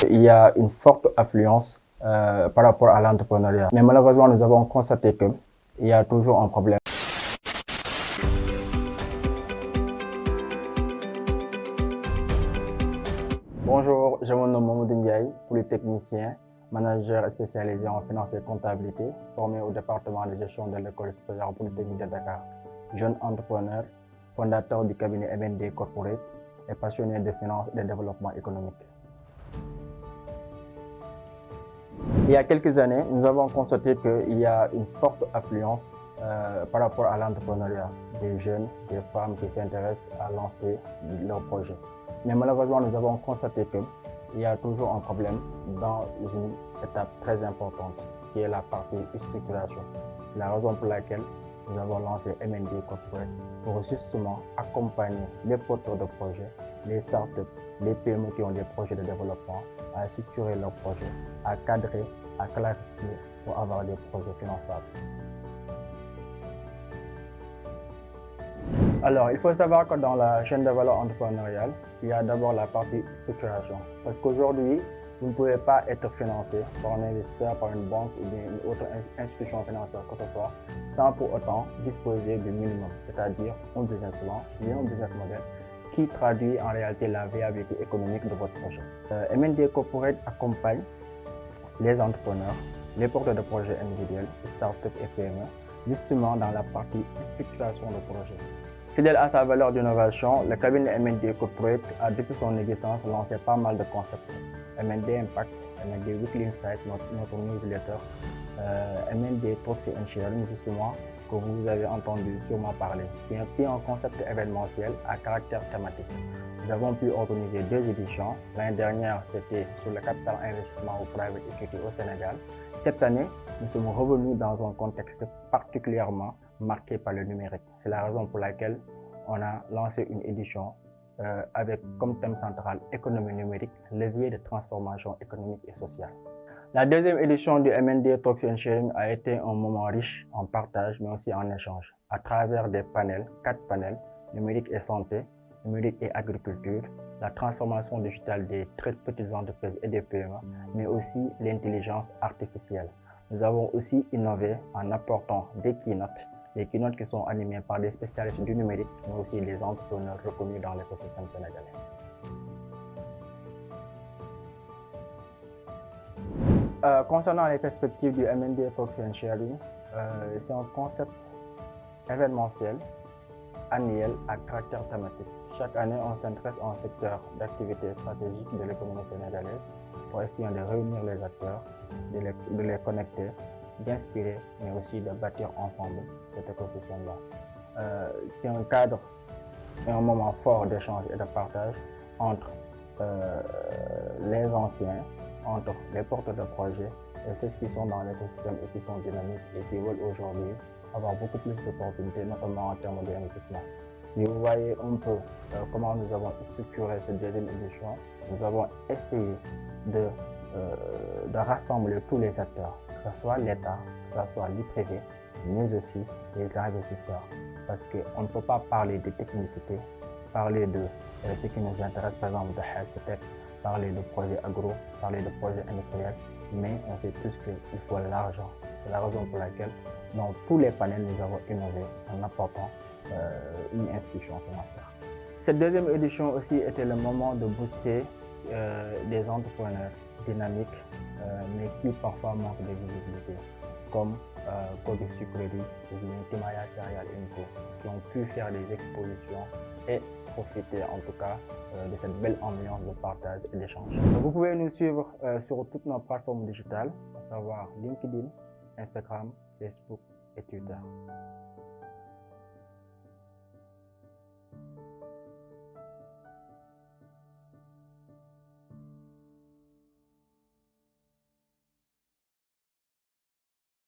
Il y a une forte affluence par rapport à l'entrepreneuriat. Mais malheureusement, nous avons constaté qu'il y a toujours un problème. Bonjour, je me nomme Mamoudou Ndiaye, polytechnicien, manager spécialisé en finance et comptabilité, formé au département de gestion de l'école supérieure polytechnique de Dakar. Jeune entrepreneur, fondateur du cabinet MND Corporate et passionné de finance et de développement économique. Il y a quelques années, nous avons constaté qu'il y a une forte affluence par rapport à l'entrepreneuriat des jeunes, des femmes qui s'intéressent à lancer leurs projets. Mais malheureusement, nous avons constaté qu'il y a toujours un problème dans une étape très importante qui est la partie structuration. C'est la raison pour laquelle nous avons lancé MND Corporate pour justement accompagner les porteurs de projets, les startups, les PME qui ont des projets de développement à structurer leurs projets, à cadrer, à clarifier pour avoir des projets finançables. Alors, il faut savoir que dans la chaîne de valeur entrepreneuriale, il y a d'abord la partie structuration. Parce qu'aujourd'hui, vous ne pouvez pas être financé par un investisseur, par une banque ou bien une autre institution financière que ce soit, sans pour autant disposer du minimum, c'est-à-dire un business plan et un business model qui traduit en réalité la viabilité économique de votre projet. MND Corporate accompagne les entrepreneurs, les porteurs de projets individuels, startups et PME, justement dans la partie structuration de projet. Fidèle à sa valeur d'innovation, le cabinet MND Corporate a depuis son existence lancé pas mal de concepts. MND Impact, MND Weekly Insight, notre newsletter, MND Proxy and Sharing, justement, que vous avez entendu sûrement parler. C'est un concept événementiel à caractère thématique. Nous avons pu organiser 2 éditions. L'année dernière, c'était sur le capital investissement ou private equity au Sénégal. Cette année, nous sommes revenus dans un contexte particulièrement marqué par le numérique. C'est la raison pour laquelle on a lancé une édition avec comme thème central économie numérique, levier de transformation économique et sociale. La deuxième édition du MND Proxy and Sharing a été un moment riche en partage mais aussi en échange à travers des panels, 4 panels, numérique et santé, numérique et agriculture, la transformation digitale des très petites entreprises et des PME, mais aussi l'intelligence artificielle. Nous avons aussi innové en apportant des keynotes qui sont animés par des spécialistes du numérique, mais aussi des entrepreneurs reconnus dans l'écosystème sénégalais. Concernant les perspectives du MND Proxy and Sharing, c'est un concept événementiel, annuel à caractère thématique. Chaque année, on s'intéresse à un secteur d'activité stratégique de l'économie sénégalaise pour essayer de réunir les acteurs, de les connecter, d'inspirer, mais aussi de bâtir ensemble cet écosystème-là. C'est un cadre et un moment fort d'échange et de partage entre les anciens, entre les porteurs de projets et ceux qui sont dans l'écosystème et qui sont dynamiques et qui veulent aujourd'hui avoir beaucoup plus d'opportunités, notamment en termes d'investissement. Et vous voyez un peu comment nous avons structuré cette deuxième édition. Nous avons essayé de rassembler tous les acteurs, que ce soit l'État, que ce soit le privé, mais aussi les investisseurs. Parce qu'on ne peut pas parler de technicité, parler de ce qui nous intéresse, par exemple de health, peut-être parler de projets agro, parler de projets industriels, mais on sait tous qu'il faut l'argent. C'est la raison pour laquelle dans tous les panels, nous avons innové en apportant une institution financière. Cette deuxième édition aussi était le moment de booster des entrepreneurs dynamiques, mais qui parfois manquent de visibilité, comme Kogi Sucrerie ou Timaya Cereal Co, qui ont pu faire des expositions et profiter en tout cas de cette belle ambiance de partage et d'échange. Vous pouvez nous suivre sur toutes nos plateformes digitales, à savoir LinkedIn, Instagram, Facebook et Twitter.